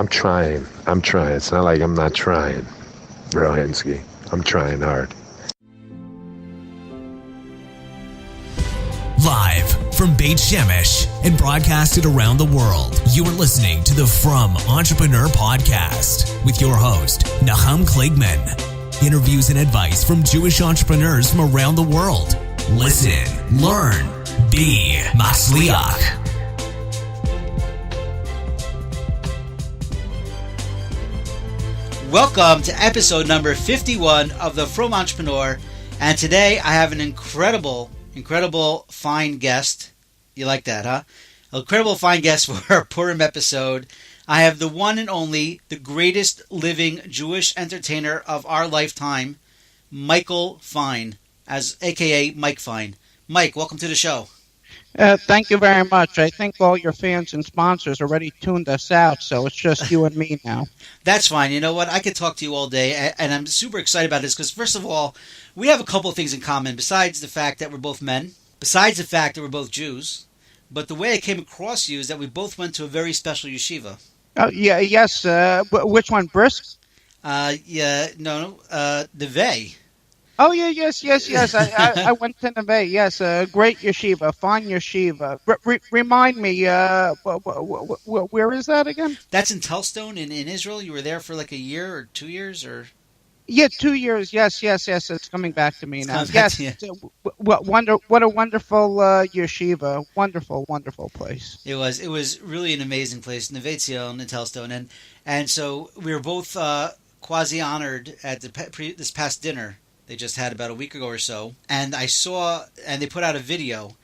I'm trying. It's not like I'm not trying, Rohinsky. I'm trying hard. Live from Beit Shemesh and broadcasted around the world, you are listening to the From Entrepreneur Podcast with your host, Nahum Kligman. Interviews and advice from Jewish entrepreneurs from around the world. Listen, learn, be Matzliach. Welcome to episode number 51 of the From Entrepreneur, and today I have an incredible fine guest. You like that, huh? Incredible fine guest for our Purim episode. I have the one and only, the greatest living Jewish entertainer of our lifetime, Michael Fine, aka Mike Fine. Mike, welcome to the show. Thank you very much. I think all your fans and sponsors already tuned us out, so it's just you and me now. That's fine. You know what? I could talk to you all day, and I'm super excited about this because, first of all, we have a couple of things in common besides the fact that we're both men, besides the fact that we're both Jews. But the way I came across you is that we both went to a very special yeshiva. Oh, yeah, yes. Which one, Brisk? Neveh. Oh, yeah, yes. I went to Neveh. Yes, great yeshiva, fine yeshiva. Remind me, where is that again? That's in Telstone in Israel. You were there for like a year or 2 years, or? Yeah, 2 years. Yes. It's coming back to me now. Yes. What a wonderful yeshiva. Wonderful place. It was really an amazing place, Neveh Tzion in Telstone, and so we were both quasi honored at this past dinner they just had about a week ago or so, and they put out a video.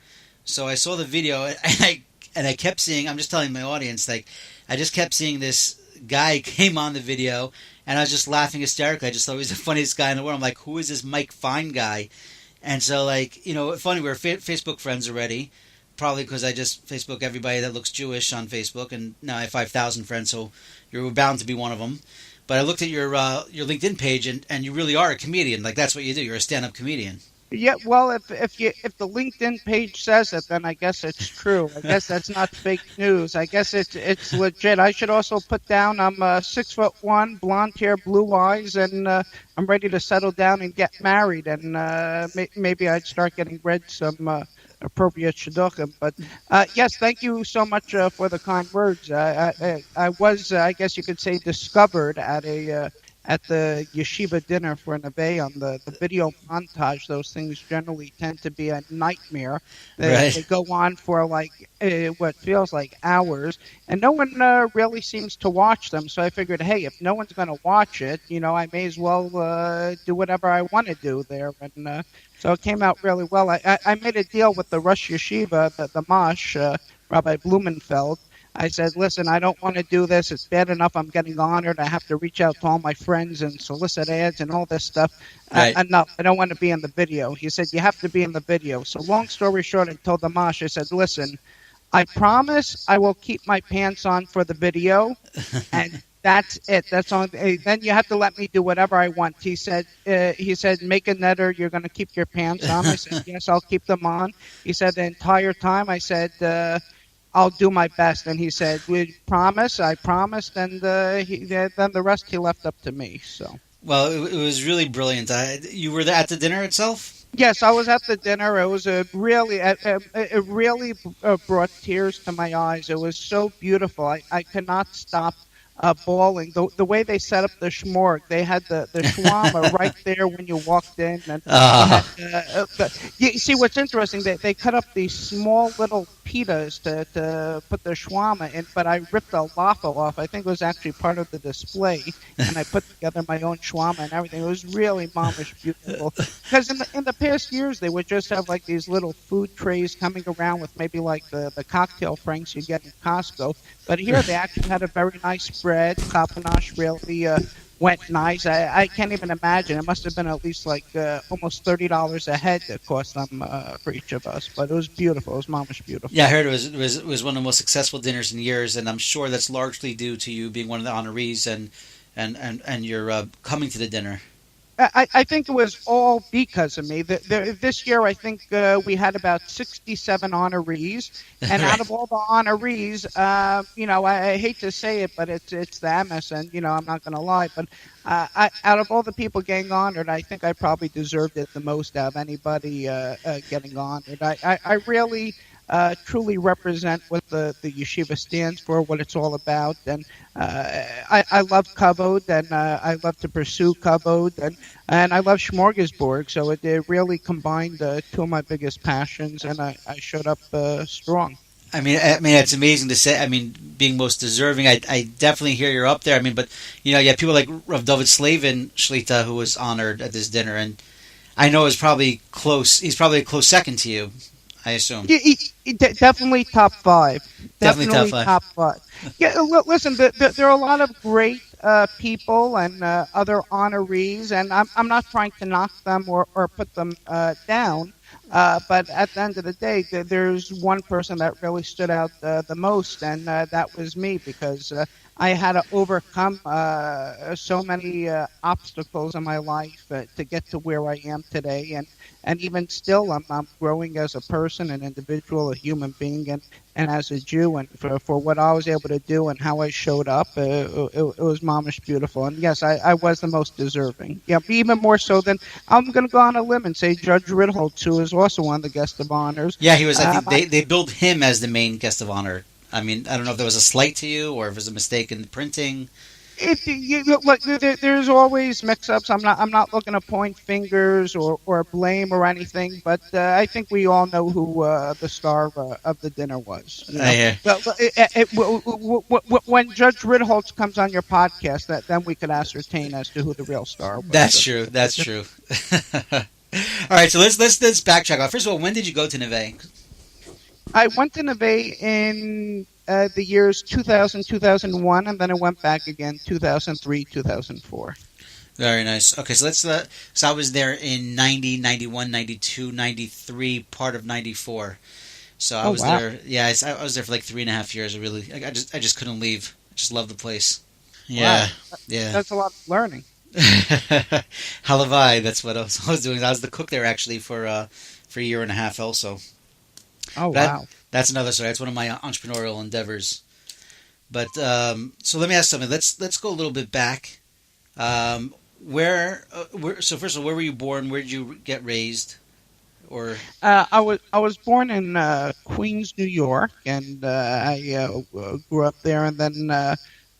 So I saw the video, and I kept seeing. I'm just telling my audience, like, I just kept seeing this guy came on the video, and I was just laughing hysterically. I just thought he was the funniest guy in the world. I'm like, who is this Mike Fine guy? And so, like, funny, we're Facebook friends already, probably because I just Facebook everybody that looks Jewish on Facebook, and now I have 5,000 friends, so you're bound to be one of them. But I looked at your LinkedIn page, and you really are a comedian. Like, that's what you do. You're a stand-up comedian. Yeah, well, if the LinkedIn page says it, then I guess it's true. I guess that's not fake news. I guess it's legit. I should also put down I'm 6'1", blonde hair, blue eyes, and I'm ready to settle down and get married. And maybe I'd start getting read some appropriate shidduchim. But yes, thank you so much for the kind words. I was, I guess you could say, discovered at the yeshiva dinner for Neveh on the video montage. Those things generally tend to be a nightmare. They go on for like what feels like hours, and no one really seems to watch them. So I figured, hey, if no one's going to watch it, I may as well do whatever I want to do there. And so it came out really well. I made a deal with the Rosh Yeshiva, the Mash, Rabbi Blumenfeld. I said, listen, I don't want to do this. It's bad enough I'm getting honored. I have to reach out to all my friends and solicit ads and all this stuff. Right. Enough. I don't want to be in the video. He said, you have to be in the video. So long story short, I told the Mash, I said, listen, I promise I will keep my pants on for the video. And that's it. That's all. Then you have to let me do whatever I want. He said, make a netter. You're going to keep your pants on. I said, yes, I'll keep them on. He said, the entire time, I said, I'll do my best. And he said, we promise. I promised. And then the rest he left up to me. So. Well, it was really brilliant. You were at the dinner itself? Yes, I was at the dinner. It was it really brought tears to my eyes. It was so beautiful. I could not stop bawling. The way they set up the shmorg, they had the shawarma right there when you walked in. And you see what's interesting, they cut up these small little pitas to put the shawarma in, but I ripped the waffle off. I think it was actually part of the display, and I put together my own shawarma and everything. It was really mamish beautiful. Because in the past years, they would just have like these little food trays coming around with maybe like the cocktail franks you get in Costco. But here they actually had a very nice spread. Kapanash really went nice. I can't even imagine. It must have been at least like almost $30 a head that cost them for each of us. But it was beautiful. It was mamish beautiful. Yeah, I heard it was one of the most successful dinners in years, and I'm sure that's largely due to you being one of the honorees and you're coming to the dinner. I think it was all because of me. This year, I think we had about 67 honorees, and out Right. of all the honorees, I hate to say it, but it's the MSN. I'm not going to lie, but out of all the people getting honored, I think I probably deserved it the most out of anybody getting honored. I really truly represent what the yeshiva stands for, what it's all about, and I love kavod, and I love to pursue kavod, and I love smorgasbord. So it really combined two of my biggest passions, and I showed up strong. I mean, it's amazing to say. I mean, being most deserving, I definitely hear you're up there. I mean, but you have people like Rav David Slavin Shlita who was honored at this dinner, and I know is probably close. He's probably a close second to you, I assume. Definitely top five. Definitely top Definitely five. top five. Yeah, listen, there are a lot of great people and other honorees, and I'm not trying to knock them or put them down. But at the end of the day, there's one person that really stood out the most, and that was me, because I had to overcome so many obstacles in my life to get to where I am today, and even still, I'm growing as a person, an individual, a human being, and as a Jew, and for what I was able to do and how I showed up, it was mamish beautiful. And yes, I was the most deserving. Yeah, even more so than, I'm going to go on a limb and say Judge Ritholtz, who is also one of the guest of honors. Yeah, he was. I think I, they billed him as the main guest of honor. I mean, I don't know if there was a slight to you or if it was a mistake in the printing. Look, there's always mix-ups. I'm not looking to point fingers or blame or anything, but I think we all know who the star of the dinner was. Yeah. When Judge Ritholtz comes on your podcast, then we could ascertain as to who the real star was. That's true. That's true. All right, so let's backtrack. First of all, when did you go to Neveh? I went to Neveh in the years 2000, 2001, and then I went back again 2003, 2004. Very nice. Okay, so let's. So I was there in 90, 91, 92, 93, part of 94. So I Oh, was wow. there. Yeah, I was there for like 3.5 years. I just couldn't leave. I just love the place. Yeah, Wow. yeah. That's a lot of learning. Halavai. That's what I was doing. I was the cook there actually for a year and a half also. Oh, That wow. that's another story. That's one of my entrepreneurial endeavors. But so let me ask something. Let's go a little bit back. So first of all, where were you born? Where did you get raised? Or I was born in Queens, New York, and I grew up there, and then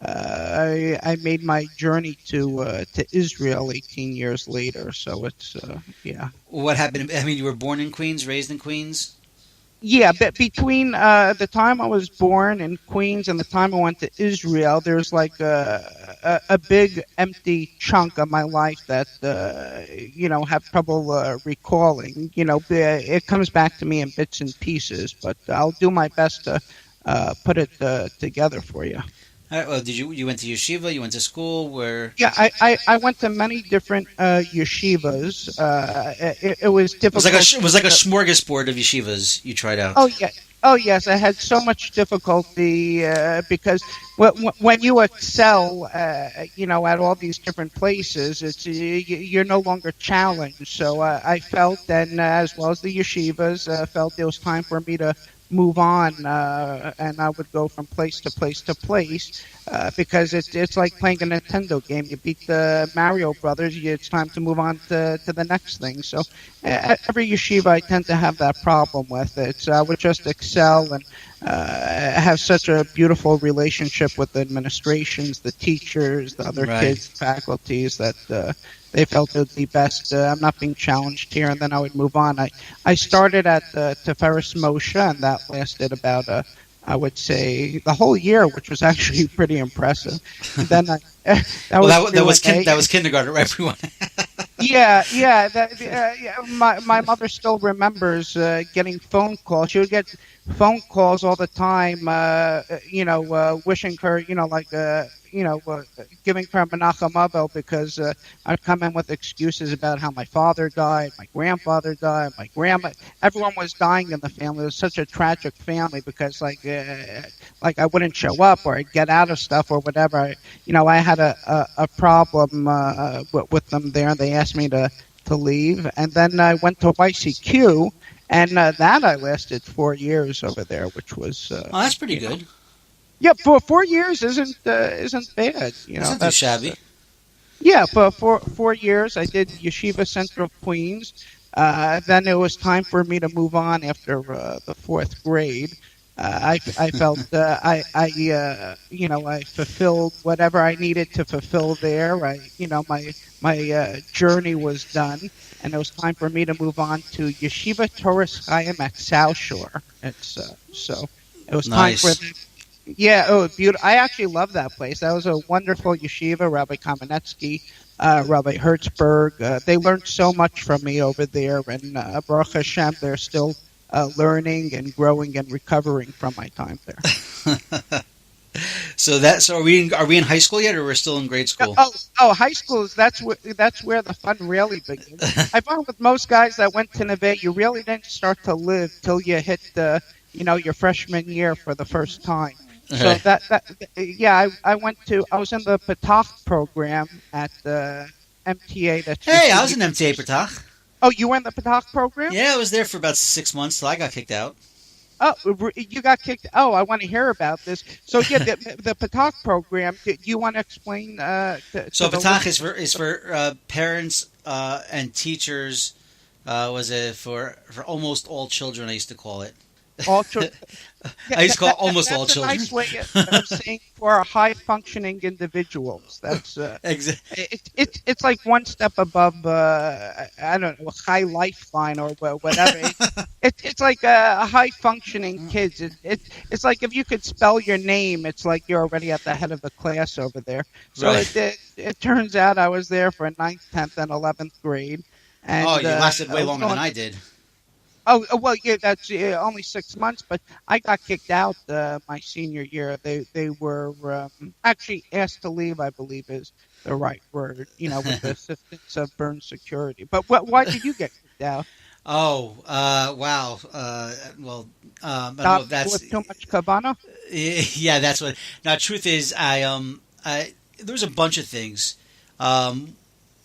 I made my journey to Israel 18 years later. So it's yeah. what happened? I mean, you were born in Queens, raised in Queens. Yeah, but between the time I was born in Queens and the time I went to Israel, there's like a big empty chunk of my life that have trouble recalling. It comes back to me in bits and pieces, but I'll do my best to put it together for you. All right, well, did you went to yeshiva? You went to school? Where? Yeah, I went to many different yeshivas. It was difficult. It was like a smorgasbord of yeshivas you tried out. Oh yeah. Oh yes, I had so much difficulty because when you excel, at all these different places, you're no longer challenged. So I felt, and as well as the yeshivas, felt it was time for me to move on, and I would go from place to place to place because it's like playing a Nintendo game. You beat the Mario Brothers, it's time to move on to the next thing. So every yeshiva I tend to have that problem with. I would just excel and have such a beautiful relationship with the administrations, the teachers, the other Right. kids, faculties that they felt it would be best. I'm not being challenged here, and then I would move on. I started at Tiferes Moshe, and that lasted about I would say the whole year, which was actually pretty impressive. And then that was kindergarten, right? Everyone. Yeah. My mother still remembers getting phone calls. She would get phone calls all the time, wishing her, giving her Menachem Abel because I'd come in with excuses about how my father died, my grandfather died, my grandma. Everyone was dying in the family. It was such a tragic family because, like I wouldn't show up or I'd get out of stuff or whatever. I had a problem with them there, and they asked me to leave. And then I went to YCQ, and that I lasted 4 years over there, which was Oh, that's pretty good. Yeah, for 4 years isn't bad. That's not too shabby. Yeah, for 4 years I did Yeshiva Central Queens. Then it was time for me to move on after the fourth grade. I felt I fulfilled whatever I needed to fulfill there. My journey was done, and it was time for me to move on to Yeshiva Torah Chaim at South Shore. It's so it was Nice. time for the. Yeah, oh, beautiful. I actually love that place. That was a wonderful yeshiva, Rabbi Kamenetsky, Rabbi Hertzberg. They learned so much from me over there, and Baruch Hashem, they're still learning and growing and recovering from my time there. So are we in high school yet, or we're still in grade school? High school is that's where the fun really begins. I found with most guys that went to Neveh, you really didn't start to live till you hit your freshman year for the first time. So I was in the Patach program at the MTA. Hey, I was in MTA Patach. Oh, you were in the Patach program? Yeah, I was there for about 6 months till I got kicked out. Oh, you got kicked. Oh, I want to hear about this. So yeah, the Patach program. Do you want to explain? So Patach is for parents and teachers. Was it for almost all children? I used to call it. All children. I used to call it almost all children. That's a nice way of saying for high functioning individuals. That's it's like one step above I don't know, high lifeline or whatever. It's like a high functioning kids. It's like if you could spell your name, it's like you're already at the head of the class over there. So right. it turns out I was there for 9th, 10th, and 11th grade. And, you lasted way longer than I did. Oh, well, yeah, that's only 6 months, but I got kicked out my senior year. They were actually asked to leave, I believe is the right word, with the assistance of Burn Security. But why did you get kicked out? Oh, wow. I don't know if that's... With too much Kavana? Yeah, that's what... Now, truth is, there was a bunch of things.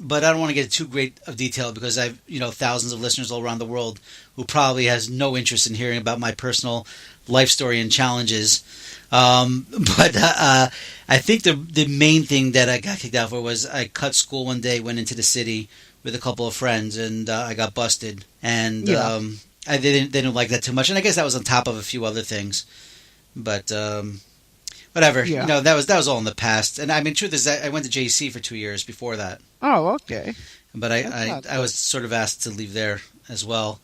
But I don't want to get into too great of detail because I've, thousands of listeners all around the world who probably has no interest in hearing about my personal life story and challenges. But I think the main thing that I got kicked out for was I cut school one day, went into the city with a couple of friends, and I got busted. And they didn't like that too much. And I guess that was on top of a few other things. But whatever, that was all in the past. And I mean, truth is, I went to JC for 2 years before that. Oh, okay. But I was sort of asked to leave there as well.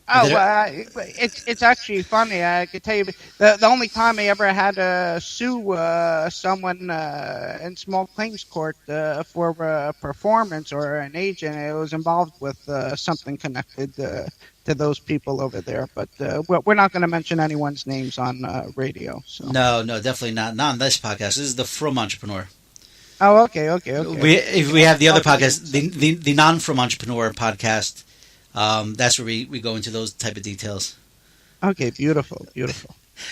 Oh, it's actually funny. I could tell you the only time I ever had to sue someone in small claims court for a performance or an agent, it was involved with something connected to those people over there. But we're not going to mention anyone's names on radio. So. No, definitely not on this podcast. This is the From Entrepreneur. Oh, okay. We have the other podcast, the Non-From Entrepreneur podcast. That's where we go into those type of details. Okay, beautiful.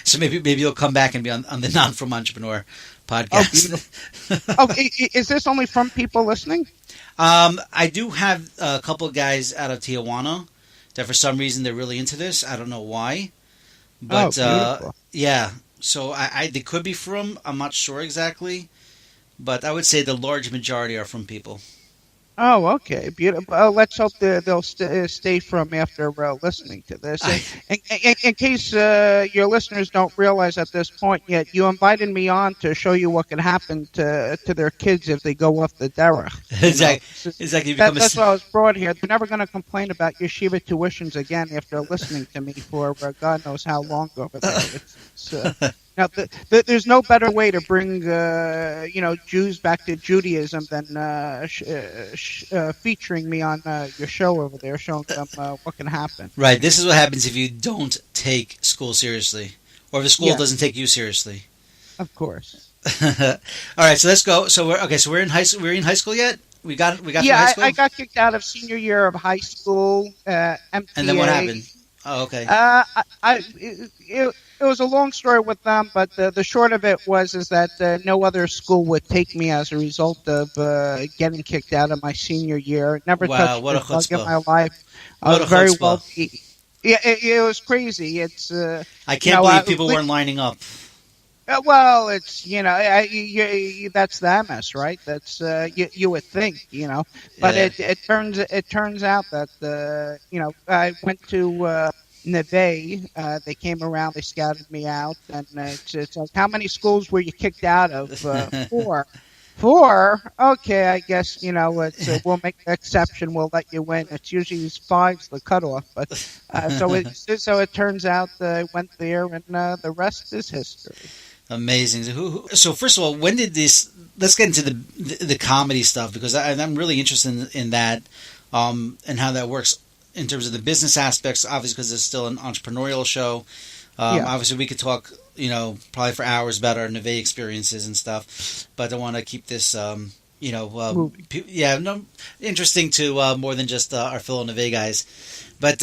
So maybe you'll come back and be on the Non-From Entrepreneur podcast. Oh, is this only from people listening? I do have a couple of guys out of Tijuana that for some reason they're really into this. I don't know why, but yeah. So they could be from. I'm not sure exactly. But I would say the large majority are from people. Oh, okay. Beautiful. Let's hope they'll stay from after listening to this. In case your listeners don't realize at this point yet, you invited me on to show you what can happen to their kids if they go off the derech. Exactly. That's why I was brought here. They're never going to complain about yeshiva tuitions again after listening to me for God knows how long over there. Now, there's no better way to bring Jews back to Judaism than featuring me on your show over there, showing them what can happen. Right. This is what happens if you don't take school seriously, or if the school doesn't take you seriously. Of course. All right. So let's go. So we're in high school. We're in high school yet? We got. Yeah, high school? I got kicked out of senior year of high school. MTA. And then what happened? Oh, okay. It was a long story with them, but the short of it was that no other school would take me as a result of getting kicked out of my senior year. Never touched what a a drug in chutzpah. my life. What a very chutzpah. well. Yeah, it was crazy. It's. I can't believe people weren't lining up. Well, it's that's the MS, right? That's you would think, but Yeah. it turns out that I went to Neveh. They came around, they scouted me out, and it's like, how many schools were you kicked out of? Four. Four? Okay, I guess we'll make an exception. We'll let you in. It's usually five's the cutoff, but so it turns out I went there, and the rest is history. Amazing. So first of all, when did this? Let's get into the comedy stuff, because I'm really interested in that, and how that works in terms of the business aspects. Obviously, because it's still an entrepreneurial show. Obviously, we could talk, probably for hours about our Neveh experiences and stuff. But I want to keep this, interesting to more than just our fellow Neveh guys. But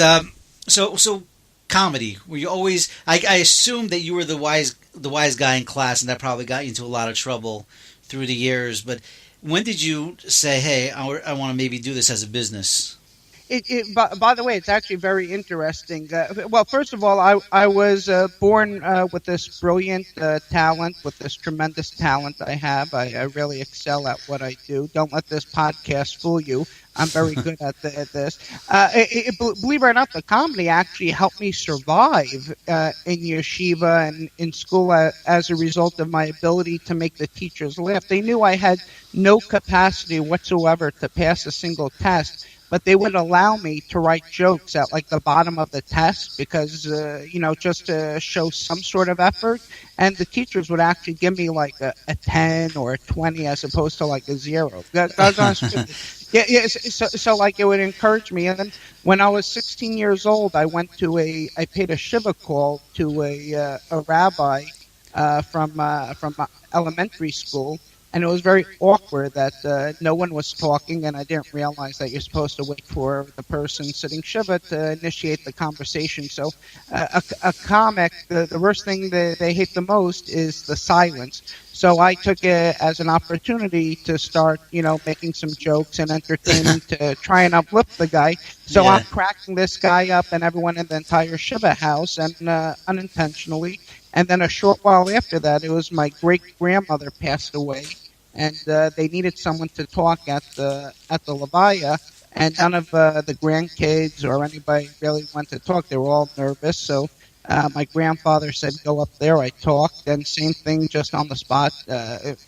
so comedy. Were you always? I assume that you were the wise guy in class, and that probably got you into a lot of trouble through the years. But when did you say, "Hey, I want to maybe do this as a business"? By the way, it's actually very interesting. Well, first of all, I was born with this brilliant talent, with this tremendous talent I have. I really excel at what I do. Don't let this podcast fool you. I'm very good at this. Believe it or not, the comedy actually helped me survive in yeshiva and in school as a result of my ability to make the teachers laugh. They knew I had no capacity whatsoever to pass a single test, but they would allow me to write jokes at like the bottom of the test because, just to show some sort of effort. And the teachers would actually give me like a 10 or a 20 as opposed to like a 0. That's honest. Yeah. So like it would encourage me. And then when I was 16 years old, I paid a shiva call to a rabbi from elementary school. And it was very awkward that no one was talking, and I didn't realize that you're supposed to wait for the person sitting shiva to initiate the conversation. So a comic, the worst thing that they hate the most is the silence. So I took it as an opportunity to start, making some jokes and entertaining to try and uplift the guy. So I'm cracking this guy up and everyone in the entire shiva house, and unintentionally. And then a short while after that, it was my great-grandmother passed away, and they needed someone to talk at the levaya, and none of the grandkids or anybody really went to talk. They were all nervous, so my grandfather said, go up there. I talked, and same thing, just on the spot,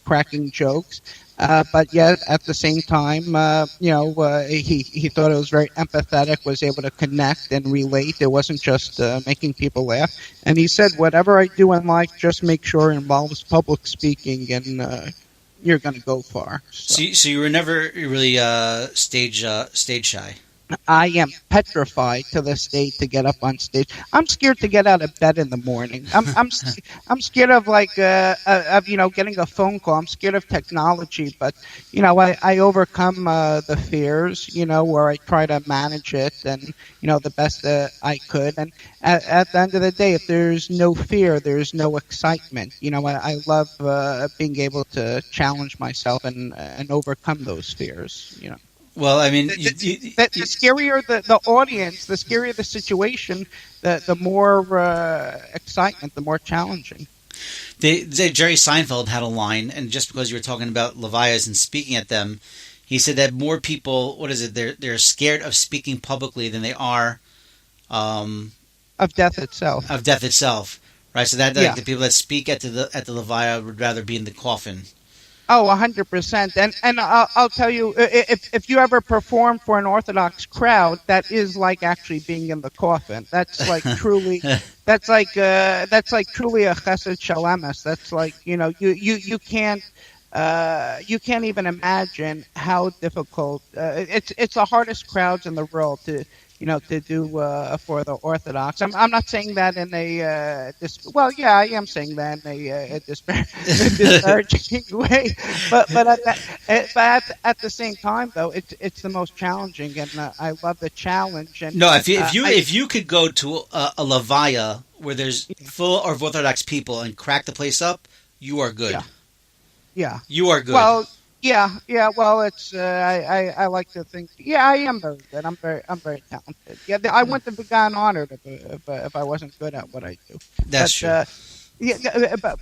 cracking jokes. But yet, at the same time, he thought it was very empathetic, was able to connect and relate. It wasn't just making people laugh. And he said, whatever I do in life, just make sure it involves public speaking, and you're going to go far. So you were never really stage shy. I am petrified to this day to get up on stage. I'm scared to get out of bed in the morning. I'm scared of getting a phone call. I'm scared of technology, but I overcome the fears. Where I try to manage it and the best I could. And at the end of the day, if there's no fear, there's no excitement. I love being able to challenge myself and overcome those fears. Well, I mean, the scarier the audience, the scarier the situation, the more excitement, the more challenging. Jerry Seinfeld had a line, and just because you were talking about levayas and speaking at them, he said that more people, they're scared of speaking publicly than they are of death itself. Of death itself, right? So that the people that speak at the levaya would rather be in the coffin. Oh, 100%. And I'll tell you, if you ever perform for an Orthodox crowd, that is like actually being in the coffin. That's like truly, that's like truly a chesed shalamis. That's like, you can't even imagine how difficult, it's the hardest crowds in the world to do for the Orthodox. I'm not saying that in a well, yeah, I am saying that in a disparaging way, but at the same time, though, it's the most challenging, and I love the challenge. And No, if you could go to a levaya where there's full of Orthodox people and crack the place up, you are good. Yeah, you are good. Well, yeah. Well, it's I like to think. Yeah, I am very good. I'm very talented. Yeah, I wouldn't have gotten honored if I wasn't good at what I do. That's true.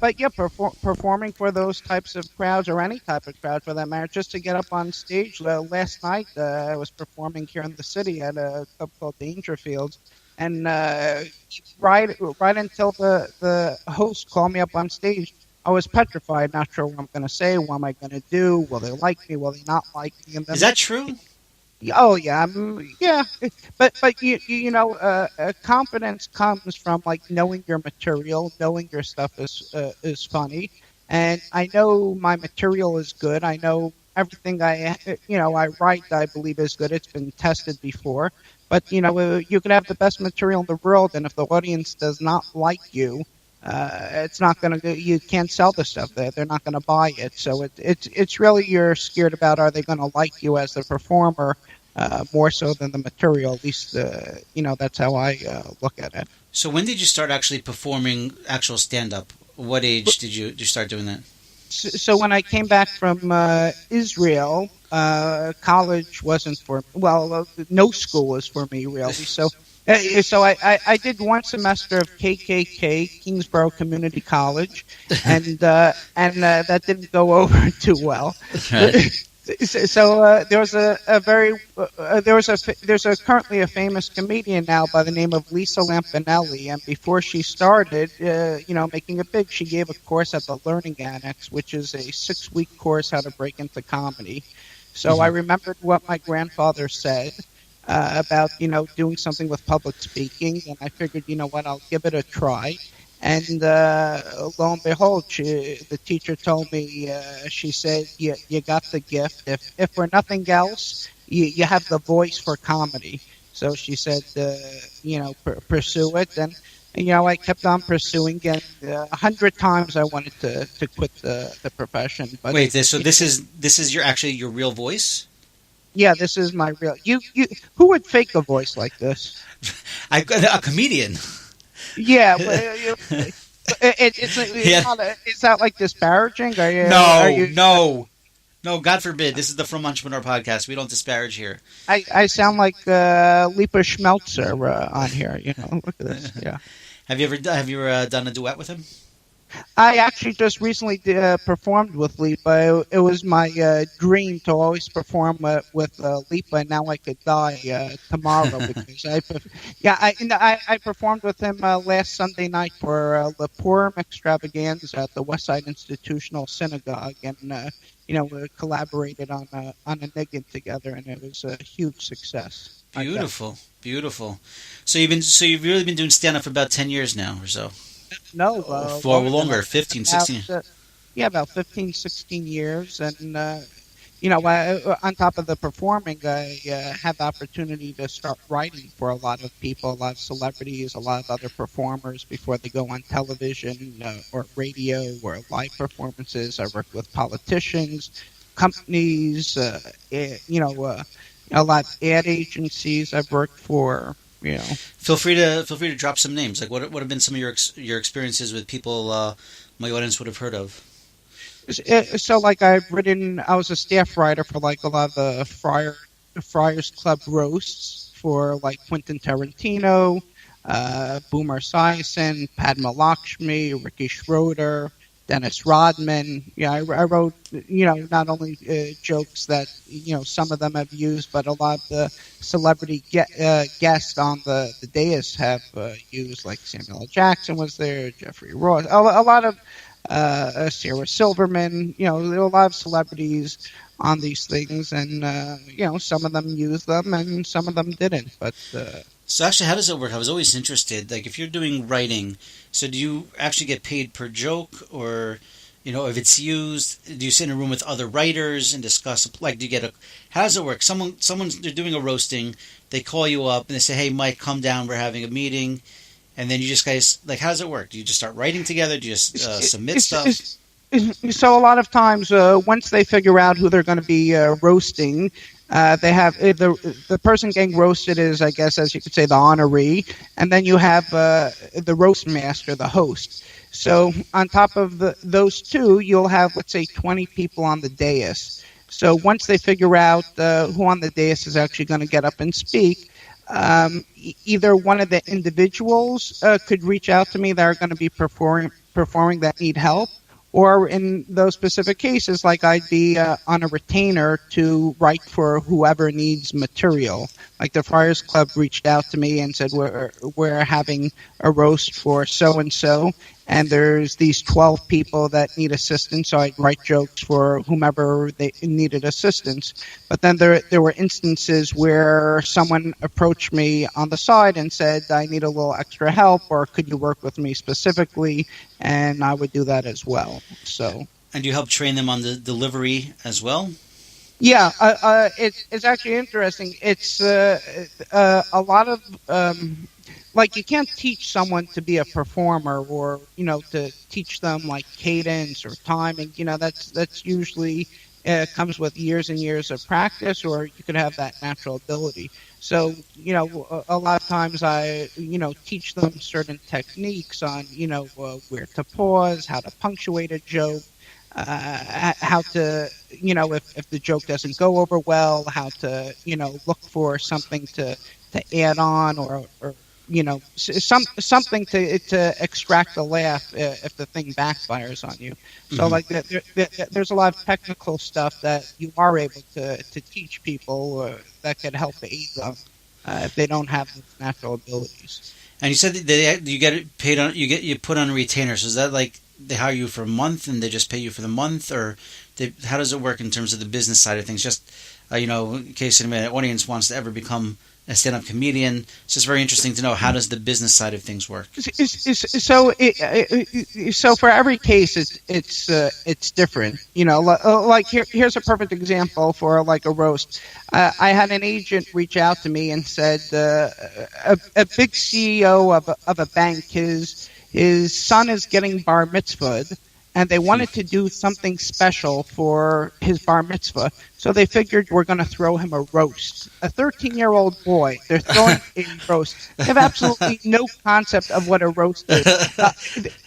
But yeah, performing for those types of crowds, or any type of crowd for that matter, just to get up on stage. Last night, I was performing here in the city at a club called Dangerfields, and right until the host called me up on stage, I was petrified, not sure what I'm going to say, what am I going to do, will they like me, will they not like me? And then, is that true? Oh yeah, yeah. But confidence comes from like knowing your material, knowing your stuff is funny, and I know my material is good. I know everything I write, I believe is good. It's been tested before. But you can have the best material in the world, and if the audience does not like you, it's not going to. You can't sell the stuff there. They're not going to buy it. So it's really you're scared about, are they going to like you as the performer more so than the material? At least that's how I look at it. So when did you start actually performing actual stand up? What age did you start doing that? So when I came back from Israel, college wasn't for no school was for me really. So I did one semester of KKK, Kingsborough Community College, and that didn't go over too well. Right. So there's currently a famous comedian now by the name of Lisa Lampanelli, and before she started, making it big, she gave a course at the Learning Annex, which is a 6-week course how to break into comedy. So I remembered what my grandfather said about doing something with public speaking, and I figured, I'll give it a try. And lo and behold, the teacher told me, she said, you got the gift. If for nothing else, you have the voice for comedy. So she said, pursue it. And I kept on pursuing, and 100 times I wanted to quit the profession. But wait, so this is your real voice? Yeah, this is my real. Who would fake a voice like this? A comedian. Yeah, it's is that like disparaging? No. God forbid. This is the From Entrepreneur podcast. We don't disparage here. I sound like Lipa Schmelzer on here. Look at this. Yeah. Have you ever done a duet with him? I actually just recently performed with Lipa. It was my dream to always perform with Lipa, and now I could die tomorrow because I performed with him last Sunday night for the Purim extravaganza at the Westside Institutional Synagogue, and we collaborated on a niggin together, and it was a huge success. Beautiful. So you've really been doing stand up for about 10 years now or so. No, for longer, 15, 16. About 15, 16 years. And, on top of the performing, I had the opportunity to start writing for a lot of people, a lot of celebrities, a lot of other performers before they go on television or radio or live performances. I worked with politicians, companies, a lot of ad agencies I've worked for. Feel free to drop some names. Like what have been some of your experiences with people my audience would have heard of? So like I was a staff writer for like a lot of the Friars Club roasts for like Quentin Tarantino, Boomer Esiason, Padma Lakshmi, Ricky Schroeder, Dennis Rodman. Yeah, I wrote, not only jokes that, some of them have used, but a lot of the celebrity guests on the dais have used, like Samuel L. Jackson was there, Jeffrey Ross, a lot of Sarah Silverman. There are a lot of celebrities on these things, and some of them use them and some of them didn't. But So actually, how does it work? I was always interested. Like, if you're doing writing, so do you actually get paid per joke, or if it's used, do you sit in a room with other writers and discuss? Like, do you get a? How does it work? Someone's they're doing a roasting. They call you up and they say, "Hey, Mike, come down. We're having a meeting." And then you just guys like, how does it work? Do you just start writing together? Do you just submit stuff? So a lot of times, once they figure out who they're going to be roasting, they have the person getting roasted is, I guess, as you could say, the honoree, and then you have the roast master, the host. So on top of those two, you'll have, let's say, 20 people on the dais. So once they figure out who on the dais is actually going to get up and speak, either one of the individuals could reach out to me that are going to be performing that need help, or in those specific cases, like I'd be on a retainer to write for whoever needs material. Like the Friars Club reached out to me and said, we're having a roast for so-and-so, and there's these 12 people that need assistance, so I'd write jokes for whomever they needed assistance. But then there were instances where someone approached me on the side and said, I need a little extra help, or could you work with me specifically? And I would do that as well. So. And you help train them on the delivery as well? Yeah, it's actually interesting. It's a lot of like, you can't teach someone to be a performer, or to teach them like cadence or timing. That's usually comes with years and years of practice, or you could have that natural ability. So a lot of times I teach them certain techniques on where to pause, how to punctuate a joke. How to, if the joke doesn't go over well, how to, look for something to add on, or something to extract a laugh if the thing backfires on you. So like there's a lot of technical stuff that you are able to teach people that could help aid them if they don't have those natural abilities. And you said that you get paid on, you put on a retainer. So is that like they hire you for a month and they just pay you for the month, or how does it work in terms of the business side of things? Just in case an audience wants to ever become a stand-up comedian, it's just very interesting to know, how does the business side of things work? So for every case, it's different. Like here's a perfect example for like a roast. I had an agent reach out to me and said a big CEO of a bank, his son is getting bar mitzvahed, and they wanted to do something special for his bar mitzvah. So they figured we're going to throw him a roast. A 13-year-old boy, they're throwing a roast. They have absolutely no concept of what a roast is.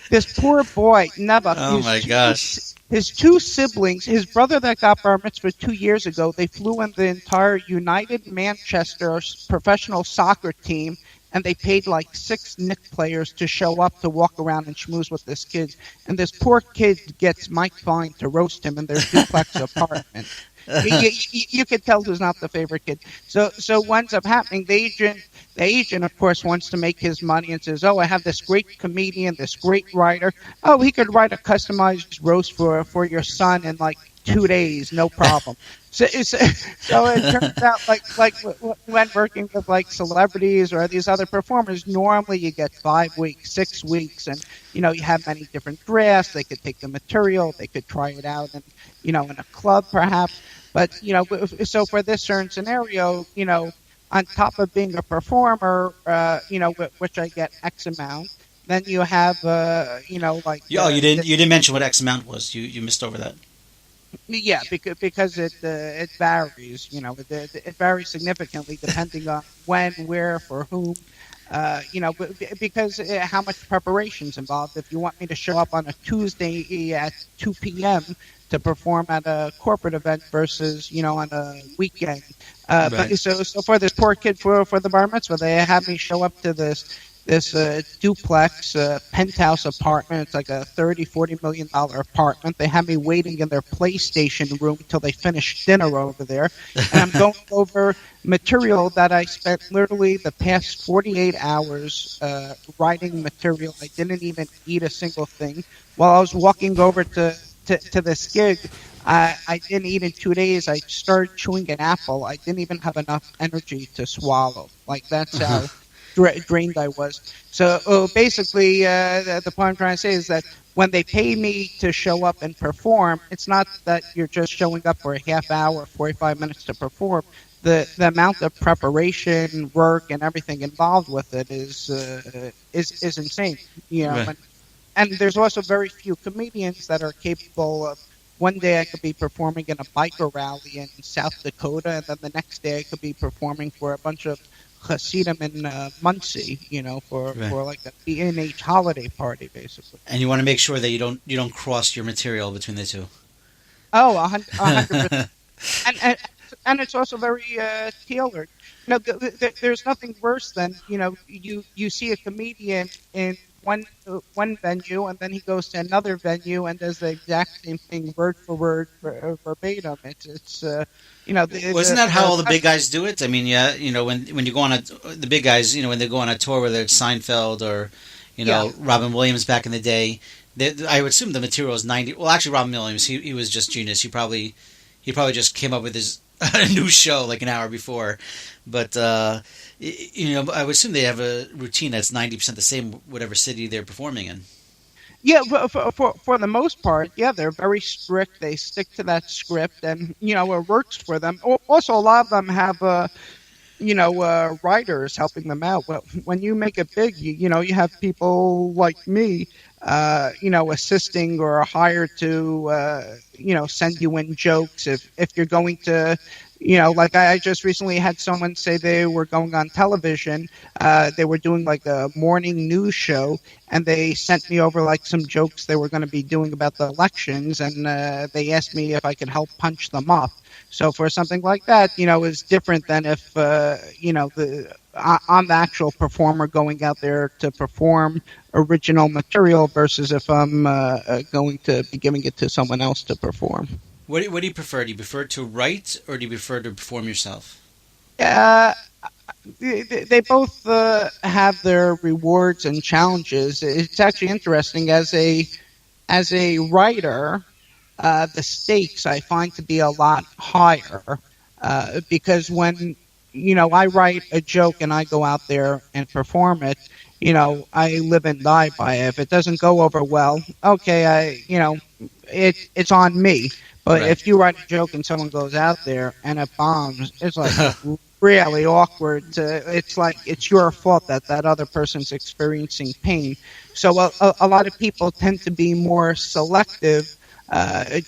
This poor boy, Neveh. Oh, my gosh. His two siblings, his brother that got bar mitzvah 2 years ago, they flew in the entire United Manchester professional soccer team, and they paid like 6 Knicks players to show up to walk around and schmooze with this kid. And this poor kid gets Mike Fine to roast him in their duplex apartment. You could tell who's not the favorite kid. So what ends up happening, the agent, of course, wants to make his money and says, I have this great comedian, this great writer. Oh, he could write a customized roast for your son in like 2 days, no problem. So it turns out, like when working with like celebrities or these other performers, normally you get 5 weeks, 6 weeks, and you have many different drafts. They could take the material, they could try it out, and in a club perhaps. But so for this certain scenario, on top of being a performer, which I get X amount, then you have like you didn't mention what X amount was. You missed over that. Yeah, because it varies. It varies significantly depending on when, where, for whom. Because how much preparation's involved. If you want me to show up on a Tuesday at 2 p.m. to perform at a corporate event versus on a weekend. Right. But so for this poor kid for the bar mitzvah, they had me show up to this this duplex penthouse apartment. It's like a $30-40 million apartment. They have me waiting in their PlayStation room until they finish dinner over there. And I'm going over material that I spent literally the past 48 hours writing material. I didn't even eat a single thing. While I was walking over to this gig, I didn't eat in 2 days. I started chewing an apple. I didn't even have enough energy to swallow. Like, that's how drained I was. So basically, the point I'm trying to say is that when they pay me to show up and perform, it's not that you're just showing up for a half hour, 45 minutes to perform. The amount of preparation, work, and everything involved with it is insane. You know, Right. and there's also very few comedians that are capable of. One day I could be performing in a biker rally in South Dakota, and then the next day I could be performing for a bunch of Hasidim in Muncie, you know, Right. for like a B&H holiday party, basically. And you want to make sure that you don't cross your material between the two. Oh, 100%. And and it's also very tailored. You know, there's nothing worse than, you know, you see a comedian in one venue, and then he goes to another venue and does the exact same thing, word for word, verbatim. It's you know, Wasn't that how all the big guys do it? I mean, yeah, you know, when you go on the big guys, you know, when they go on a tour, whether it's Seinfeld or, you know, Yeah. Robin Williams back in the day, I would assume the material is 90. Well, actually, Robin Williams, he was just genius. He probably just came up with his new show like an hour before, but you know, I would assume they have a routine that's 90% the same, whatever city they're performing in. Yeah, for the most part, yeah, they're very strict. They stick to that script, and you know, it works for them. Also, a lot of them have you know, writers helping them out. Well, when you make it big, you know, you have people like me, you know, assisting or hired to, you know, send you in jokes if you're going to, you know, like I just recently had someone say they were going on television. They were doing like a morning news show, and they sent me over like some jokes they were going to be doing about the elections, and they asked me if I could help punch them up. So for something like that, you know, is different than if, you know, I'm the actual performer going out there to perform original material versus if I'm going to be giving it to someone else to perform. What do you prefer? Do you prefer to write or do you prefer to perform yourself? Uh, they both have their rewards and challenges. It's actually interesting as a writer. The stakes I find to be a lot higher because when, you know, I write a joke and I go out there and perform it, you know, I live and die by it. If it doesn't go over well, okay, you know, it's on me. But Right. if you write a joke and someone goes out there and it bombs, it's like really awkward. It's like it's your fault that that other person's experiencing pain. So a lot of people tend to be more selective.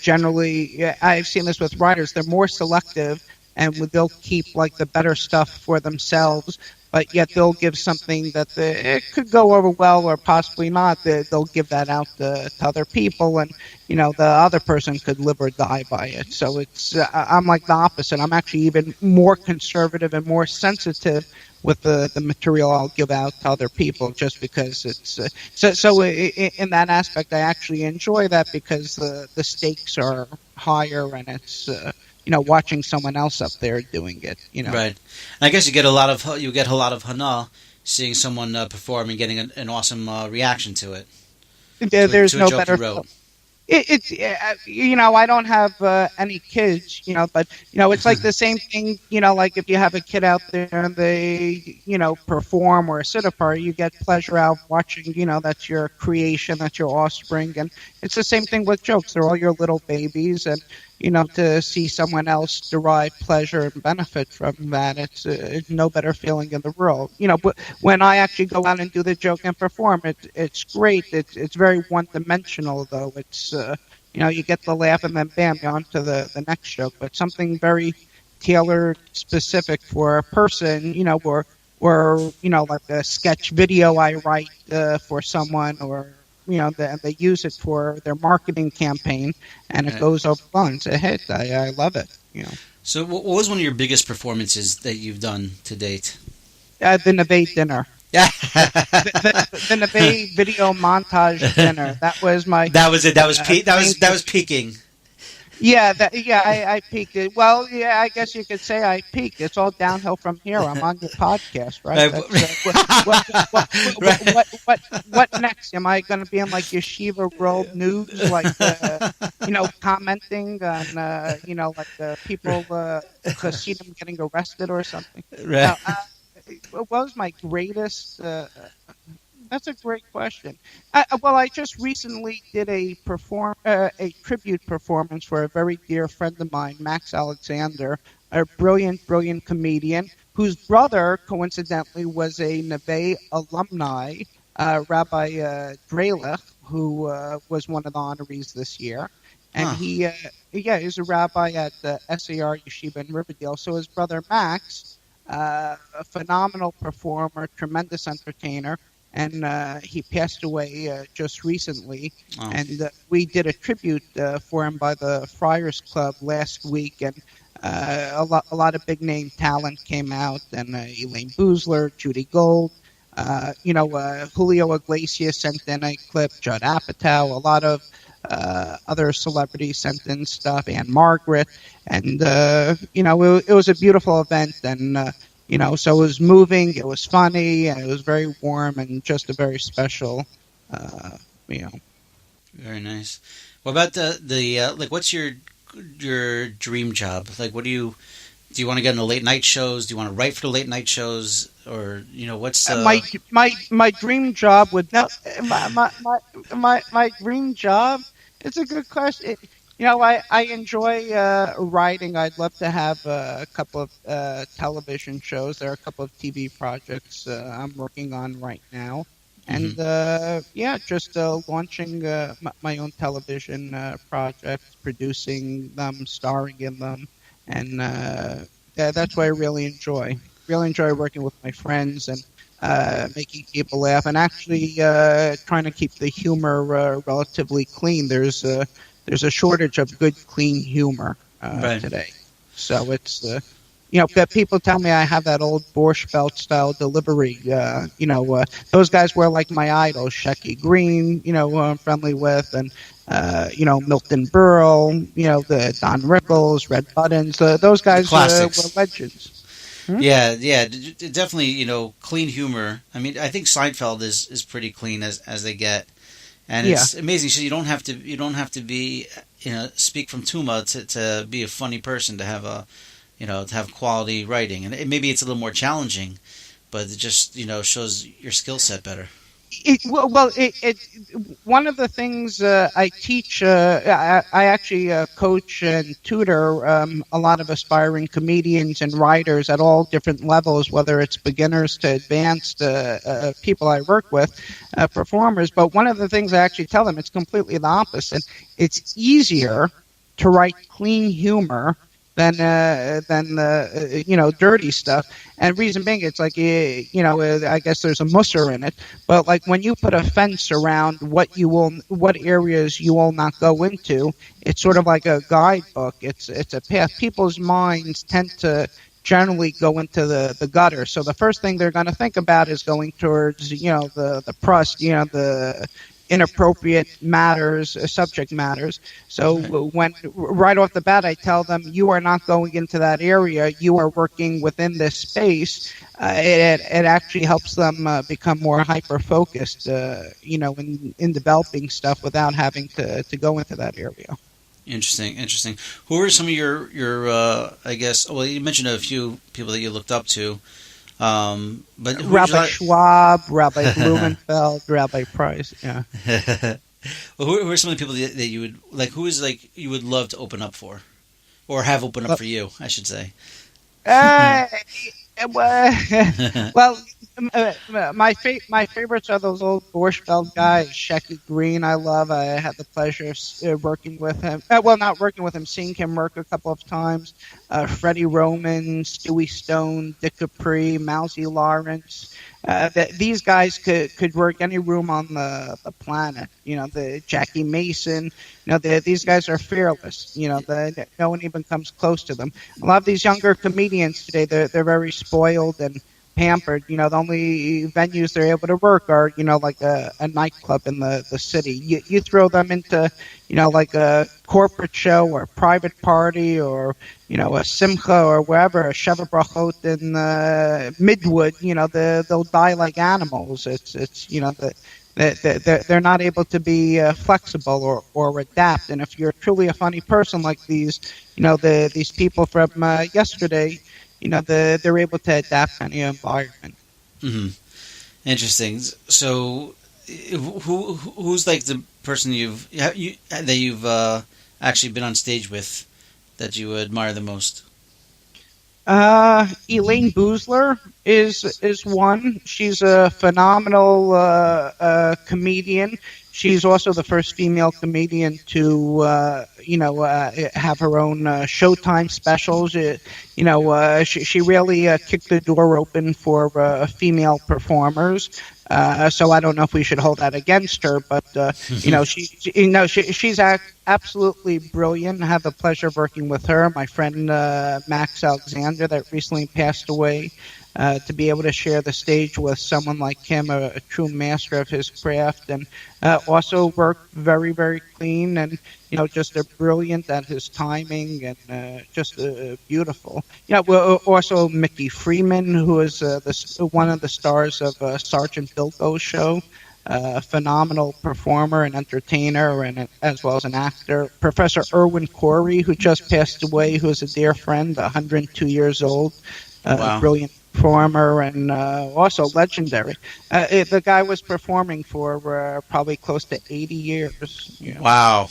Generally, yeah, I've seen this with writers. They're more selective, and they'll keep like the better stuff for themselves. But yet they'll give something that it could go over well or possibly not. They'll give that out to other people, and you know the other person could live or die by it. So it's I'm like the opposite. I'm actually even more conservative and more sensitive with the material I'll give out to other people, just because it's in that aspect I actually enjoy that because the stakes are higher and it's you know, watching someone else up there doing it, you know. Right. And I guess you get a lot of hana seeing someone perform and getting an awesome reaction to it. There's To a no joke better. you wrote. It's you know, I don't have any kids, you know, but you know it's like the same thing, you know, like if you have a kid out there and they, you know, perform or sit apart, you get pleasure out of watching, you know, that's your creation, that's your offspring, and it's the same thing with jokes. They're all your little babies, and you know, to see someone else derive pleasure and benefit from that, it's no better feeling in the world. You know, but when I actually go out and do the joke and perform, it's great. It's very one dimensional though. It's you know, you get the laugh and then bam, you're on to the next joke. But something very tailored, specific for a person, you know, or you know, like a sketch video I write for someone, or you know, they use it for their marketing campaign, and it Right. goes over well. It's a hit. I love it. You know, So what was one of your biggest performances that you've done to date? the Neveh dinner. Yeah. The Neveh video montage dinner. That was my That was it. That was main that was peaking. Yeah, I peaked it. Well, yeah, I guess you could say I peaked. It's all downhill from here. I'm on your podcast, right? Right. That's what next? Am I going to be on like Yeshiva World News, like commenting on like people Hasidim getting arrested or something? Right. Now, what was my greatest? That's a great question. I just recently did a tribute performance for a very dear friend of mine, Max Alexander, a brilliant comedian whose brother, coincidentally, was a Neveh alumni, Rabbi Drelich, who was one of the honorees this year. And he's a rabbi at the SAR Yeshiva in Riverdale. So his brother Max, a phenomenal performer, tremendous entertainer, and he passed away just recently. Oh. And we did a tribute for him by the Friars Club last week, and a lot of big name talent came out, and Elaine Boozler, Judy Gold, Julio Iglesias sent in a clip, Judd Apatow, a lot of other celebrities sent in stuff, Anne Margaret, and it was a beautiful event, and so it was moving, it was funny, and it was very warm, and just a very special, Very nice. What about the like? What's your dream job? Like, what do you want to get into late night shows? Do you want to write for the late night shows, or what's my dream job would my dream job? It's a good question. I enjoy writing. I'd love to have a couple of television shows. There are a couple of TV projects I'm working on right now. And just launching my own television projects, producing them, starring in them. And that's what I really enjoy. Really enjoy working with my friends and making people laugh. And actually trying to keep the humor relatively clean. There's a shortage of good, clean humor today. So it's, people tell me I have that old Borscht Belt style delivery. Those guys were like my idols, Shecky Green, who I'm friendly with, and, Milton Berle, the Don Rickles, Red Buttons. Those guys were legends. Yeah, definitely, clean humor. I mean, I think Seinfeld is pretty clean as they get. And it's amazing. So you don't have to be, speak from Tuma to be a funny person, to have to have quality writing. And maybe it's a little more challenging, but it just, shows your skill set better. One of the things I teach, I actually coach and tutor a lot of aspiring comedians and writers at all different levels, whether it's beginners to advanced people I work with, performers. But one of the things I actually tell them, it's completely the opposite. It's easier to write clean humor than dirty stuff. And reason being, it's like, I guess there's a musser in it. But like when you put a fence around what areas you will not go into, it's sort of like a guidebook. It's a path. People's minds tend to generally go into the gutter. So the first thing they're going to think about is going towards, the prust, the inappropriate matters, subject matters. So when right off the bat, I tell them, you are not going into that area. You are working within this space. It actually helps them become more hyper-focused, in developing stuff without having to go into that area. Interesting. Who are some of your I guess, well, you mentioned a few people that you looked up to. But Rabbi Schwab, Rabbi Blumenfeld, Rabbi Price. Yeah. Well, who are some of the people that you would like? Who is like you would love to open up for, or have open up for you? I should say. Well, my favorites are those old Borscht Belt guys. Shecky Green, I love. I had the pleasure of working with him. Not working with him, seeing him work a couple of times. Freddie Roman, Stewie Stone, Dick Capri, Mousy Lawrence. These guys could work any room on the planet. The Jackie Mason. These guys are fearless. No one even comes close to them. A lot of these younger comedians today, they're very spoiled and pampered. The only venues they're able to work are, like a nightclub in the city. You throw them into, like a corporate show or a private party or, a simcha or wherever, a sheva brachot in Midwood, they'll die like animals. It's they're not able to be flexible or adapt. And if you're truly a funny person like these people from yesterday, they're able to adapt to any environment. Hmm. Interesting. So, who's like the person that you've actually been on stage with that you admire the most? Elaine Boozler is one. She's a phenomenal comedian. She's also the first female comedian to have her own Showtime specials. She really kicked the door open for female performers. So I don't know if we should hold that against her, but she's absolutely brilliant. I had the pleasure of working with her, my friend Max Alexander, that recently passed away. To be able to share the stage with someone like him, a true master of his craft, and also worked very, very clean, and just a brilliant at his timing, and just beautiful. Also Mickey Freeman, who is one of the stars of Sergeant Bilko's show. Phenomenal performer and entertainer, and as well as an actor. Professor Irwin Corey, who just passed away, who is a dear friend, 102 years old. Wow. Brilliant performer, and also legendary. The guy was performing for probably close to 80 years. Wow.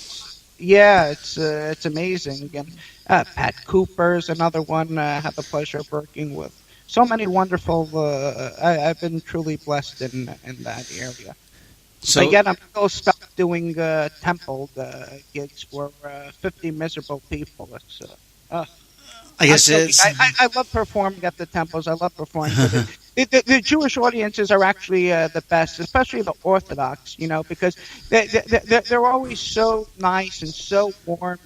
Yeah, it's amazing. And Pat Cooper's another one I had the pleasure of working with. So many wonderful. I've been truly blessed in that area. So But yet I'm still stuck doing temple gigs for 50 miserable people. It's I guess it's I love performing at the temples. I love performing. The Jewish audiences are actually the best, especially the Orthodox, because they're always so nice and so warm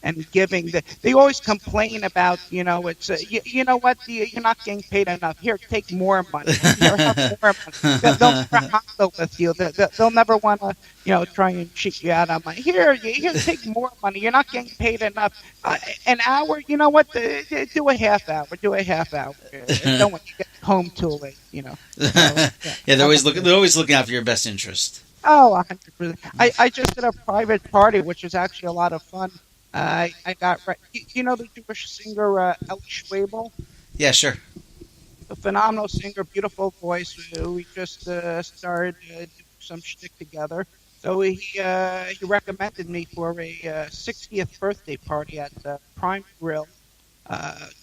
and giving. They always complain about, it's you know what, you're not getting paid enough. Here, take more money. Here, have more money. They'll never handle with you. They'll never want to, try and cheat you out of money. Here, take more money. You're not getting paid enough. An hour, you know what? Do a half hour. Do a half hour. Don't want you to get home too late. So, yeah, they're always looking out for your best interest. Oh, 100%. I just did a private party, which was actually a lot of fun. I got the Jewish singer Eli Schwebel? Yeah, sure. A phenomenal singer, beautiful voice. We just started doing some shtick together. So he recommended me for a 60th birthday party at Prime Grill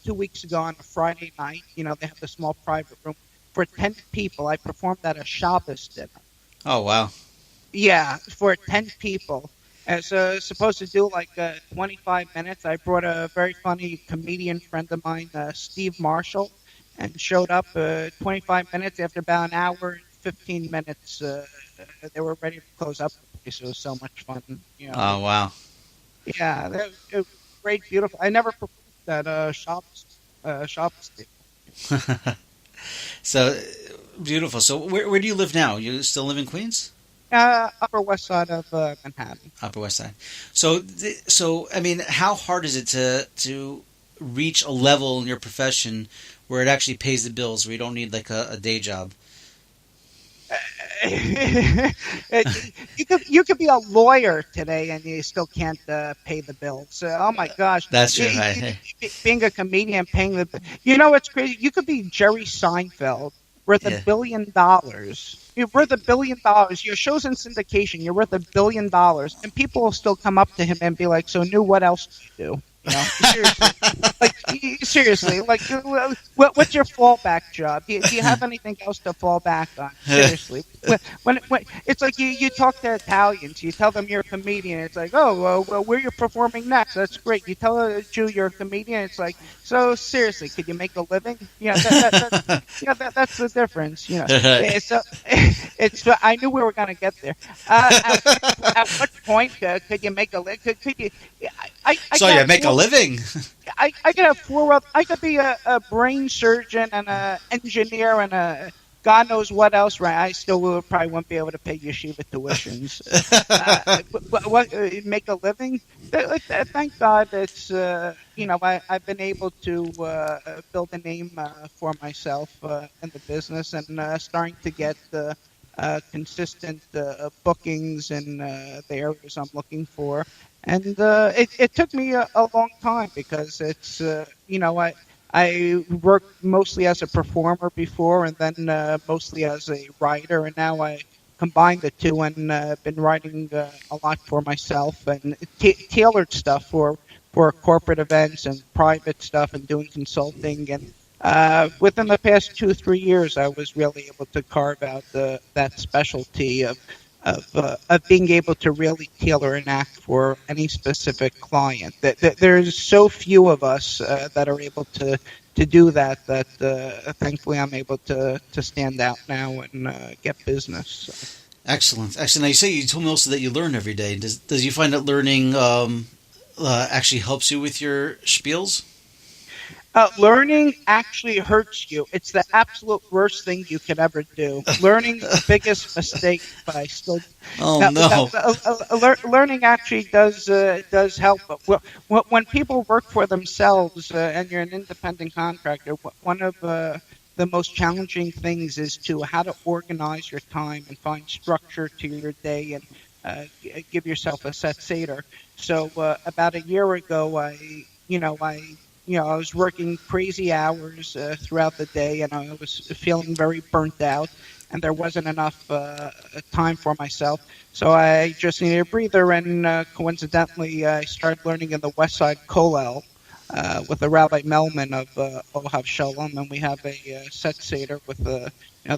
2 weeks ago on a Friday night. They have the small private room for 10 people. I performed at a Shabbos dinner. Oh, wow. Yeah, for 10 people. So supposed to do like 25 minutes. I brought a very funny comedian friend of mine, Steve Marshall, and showed up 25 minutes. After about an hour and 15 minutes, they were ready to close up. It was so much fun. Oh, wow. Yeah, it was great, beautiful. I never performed at Shabbos table. So beautiful. So where do you live now? You still live in Queens? Upper West Side of Manhattan. Upper West Side. So I mean, how hard is it to reach a level in your profession where it actually pays the bills, where you don't need like a day job? You could be a lawyer today and you still can't pay the bills. Oh my gosh, That's true. Being a comedian, paying the, it's crazy. You could be Jerry Seinfeld, worth $1 billion. You're worth $1 billion. Your show's in syndication. You're worth $1 billion, and people will still come up to him and be like, "So, what's your fallback job? Do you have anything else to fall back on? Seriously, when it's like you talk to Italians, you tell them you're a comedian. It's like, oh, well, where you're performing next? That's great. You tell a Jew you're a comedian. It's like, so seriously, could you make a living? That's the difference. So it's. I knew we were going to get there. At what point could you make a living? Could you? I So got you make a four, living. I could have four. I could be a brain surgeon and a engineer and a God knows what else. Right? I still probably won't be able to pay yeshiva tuitions. Make a living? Thank God it's I've been able to build a name for myself in the business and starting to get consistent bookings in the areas I'm looking for. And it took me a long time because it's I worked mostly as a performer before, and then mostly as a writer, and now I combined the two and been writing a lot for myself and tailored stuff for corporate events and private stuff and doing consulting. And within the past 2 3 years, I was really able to carve out that specialty of being able to really tailor an act for any specific client. There's so few of us that are able to do that. Thankfully I'm able to stand out now and get business. So. Excellent. Now you told me also that you learn every day. Does you find that learning actually helps you with your spiels? Learning actually hurts you. It's the absolute worst thing you could ever do. Learning's the biggest mistake, but I still. Oh no! Learning actually does help. When people work for themselves and you're an independent contractor, one of the most challenging things is how to organize your time and find structure to your day and give yourself a set seder. So about a year ago, I was working crazy hours throughout the day, and I was feeling very burnt out, and there wasn't enough time for myself. So I just needed a breather, and coincidentally, I started learning in the West Side Kollel with the Rabbi Melman of Ohav Shalom, and we have a set seder with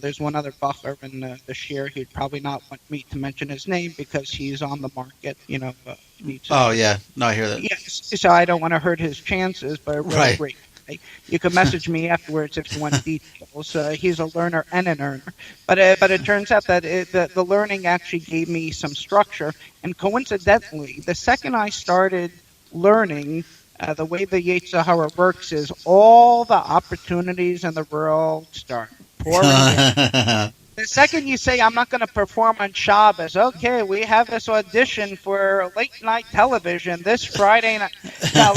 there's one other bacher in the shir. He'd probably not want me to mention his name because he's on the market. Oh yeah, no, I hear that. Yes, so I don't want to hurt his chances, but really Right. great. You can message me afterwards if you want details. He's a learner and an earner, but it turns out that the learning actually gave me some structure. And coincidentally, the second I started learning, the way the Yetzer Hara works is all the opportunities in the world start pouring in. The second you say, I'm not going to perform on Shabbos, okay, we have this audition for late night television this Friday night. No,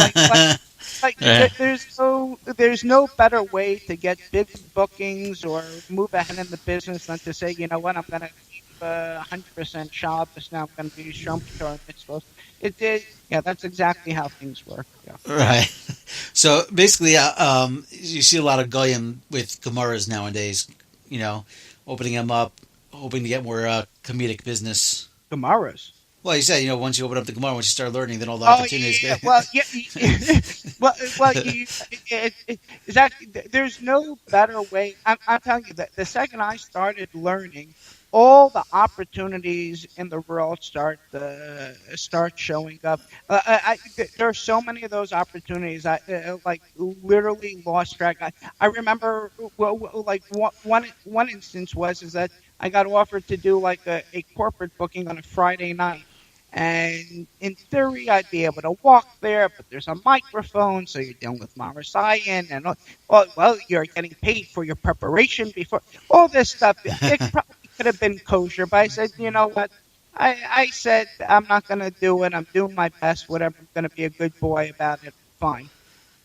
Yeah. there's no better way to get big bookings or move ahead in the business than to say, you know what, I'm going to keep 100% Shabbos now. I'm going to be Shom Torah mitzvot. Yeah, that's exactly how things work. Yeah. Right. So basically, you see a lot of goyim with Gemaras nowadays. Opening them up, hoping to get more comedic business. Gemaras. Well, you said, once you open up the Gemara, once you start learning, then all the opportunities yeah. get. Well, exactly. There's no better way. I'm telling you that the second I started learning, all the opportunities in the world start showing up. There are so many of those opportunities. I literally lost track. I remember one instance is that I got offered to do like a corporate booking on a Friday night. And in theory, I'd be able to walk there, but there's a microphone, so you're dealing with Marasayan, and you're getting paid for your preparation before all this stuff. It probably could have been kosher, but I said, you know what? I said I'm not going to do it. I'm doing my best. Whatever. I'm going to be a good boy about it. Fine.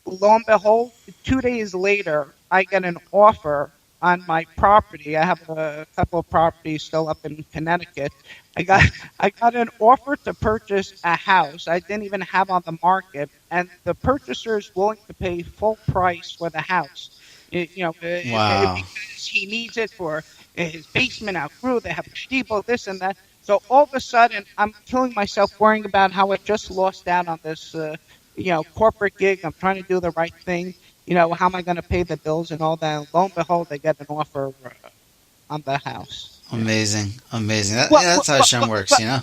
Lo and behold, 2 days later, I get an offer on my property. I have a couple of properties still up in Connecticut. I got an offer to purchase a house I didn't even have on the market, and the purchaser is willing to pay full price for the house. Wow. Because he needs it for his basement outgrew. They have a shtibel, this and that. So all of a sudden, I'm killing myself worrying about how I just lost out on this, corporate gig. I'm trying to do the right thing. How am I going to pay the bills and all that? And lo and behold, they get an offer on the house. Amazing. Well, That's how Hashem works, you know?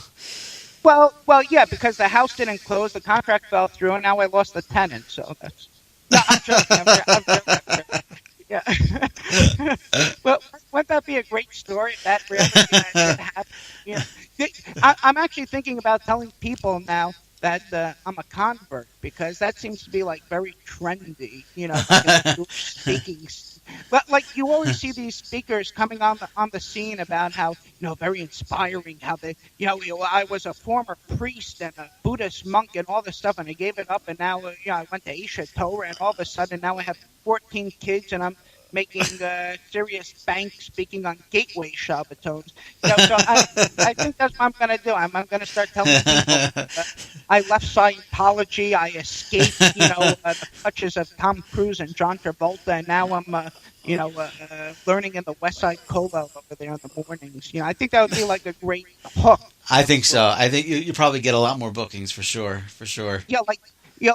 Well, yeah, because the house didn't close, the contract fell through, and now I lost the tenant. So that's no, I'm joking. I'm joking. Yeah. Well, wouldn't that be a great story if that really did happen? You know, I'm actually thinking about telling people now that I'm a convert because that seems to be like very trendy. You know, like in the Jewish speaking. But like you always see these speakers coming on the scene about how very inspiring how they I was a former priest and a Buddhist monk and all this stuff and I gave it up and now I went to Isha Torah and all of a sudden now I have 14 kids and I'm making serious bank speaking on gateway Shabbatones. So I think that's what I'm going to do. I'm going to start telling people I left Scientology. I escaped, the touches of Tom Cruise and John Travolta, and now I'm, learning in the West Side Kollel over there in the mornings. I think that would be like a great hook. I think so. I think you probably get a lot more bookings for sure. Yeah,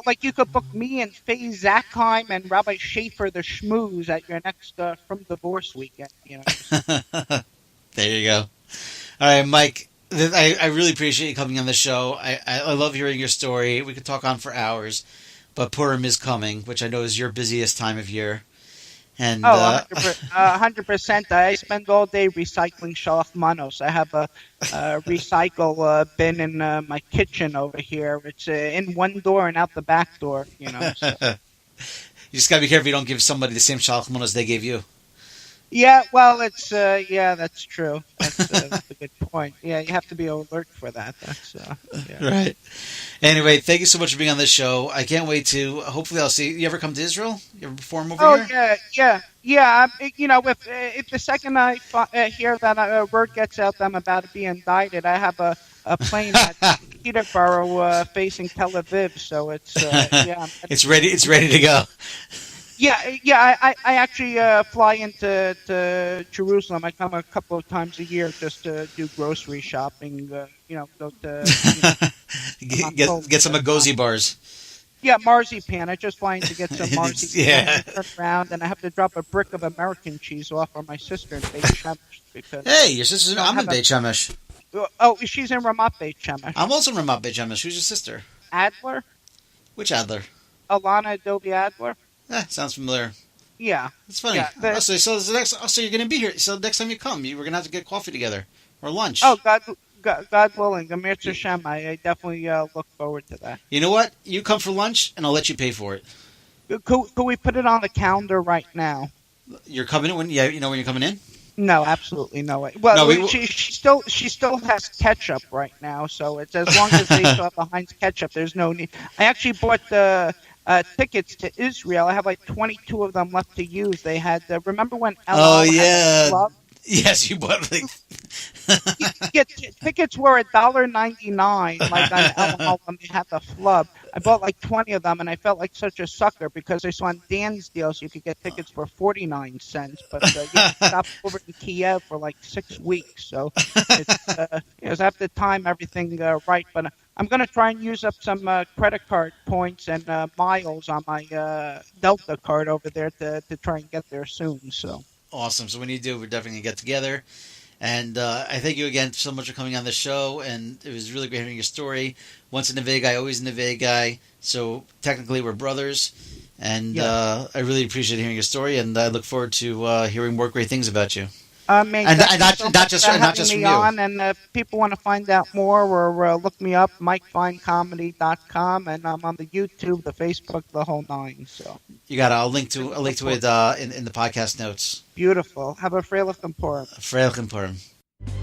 like you could book me and Faye Zackheim and Rabbi Schaefer the Schmooze at your next From Divorce weekend. There you go. All right, Mike. I really appreciate you coming on the show. I love hearing your story. We could talk on for hours, but Purim is coming, which I know is your busiest time of year. And 100%. I spend all day recycling shalach manos. I have a recycle bin in my kitchen over here. It's in one door and out the back door. So. You just gotta be careful you don't give somebody the same shalach manos they gave you. Yeah, well, it's that's true. That's a good point. Yeah, you have to be alert for that. That's right. Anyway, thank you so much for being on this show. I can't wait to. Hopefully, I'll see you. You ever come to Israel? You ever perform over here? Oh yeah. If the second I hear that word gets out that I'm about to be indicted, I have a plane at Peterborough facing Tel Aviv. So it's It's ready. It's ready to go. Yeah. I actually fly into Jerusalem. I come a couple of times a year just to do grocery shopping. Go to get some Agozi bars. Yeah, marzipan. I just fly in to get some marzipan. Yeah. Turn around, and I have to drop a brick of American cheese off on my sister in Beit Shemesh because. Hey, your sister's. I'm in Beit Shemesh. Oh, she's in Ramat Beit Shemesh. I'm also in Ramat Beit Shemesh. Who's your sister? Adler. Which Adler? Alana Adobe Adler. Sounds familiar. Yeah. It's funny. Yeah, so you're going to be here. So next time you come, we're going to have to get coffee together or lunch. Oh, God willing. Amir Hashem. I definitely look forward to that. You know what? You come for lunch, and I'll let you pay for it. Could we put it on the calendar right now? You're coming in when? Yeah, you know when you're coming in? No, absolutely no way. Well, she still has ketchup right now, so it's as long as they still have the Heinz ketchup, there's no need. I actually bought the tickets to Israel. I have like 22 of them left to use. They had remember when El had the club? Yes, you bought like tickets were $1.99 like on El when they had the flub. I bought like 20 of them and I felt like such a sucker because I saw on Dan's deals you could get tickets for 49 cents, but you stopped over in Kiev for like 6 weeks. So it's I have to time everything right, but I'm going to try and use up some credit card points and miles on my Delta card over there to try and get there soon. So. Awesome. So when you do, we're definitely going to get together. And I thank you again so much for coming on the show. And it was really great hearing your story. Once a Neveh guy, always a Neveh guy. So technically we're brothers. And I really appreciate hearing your story. And I look forward to hearing more great things about you. And not just from you. And if people want to find out more, or look me up, MikeFineComedy.com, and I'm on the YouTube, the Facebook, the whole nine. So you got it. I'll link to it in the podcast notes. Beautiful. Have a Freilich and Purim. Freilich and Purim.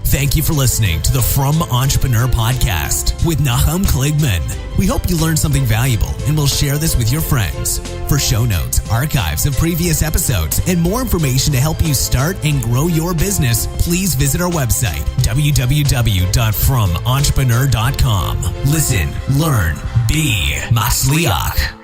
Thank you for listening to the From Entrepreneur Podcast with Nachum Kligman. We hope you learned something valuable and will share this with your friends. For show notes, archives of previous episodes, and more information to help you start and grow your business, please visit our website, www.FromEntrepreneur.com. Listen, learn, be Masliach.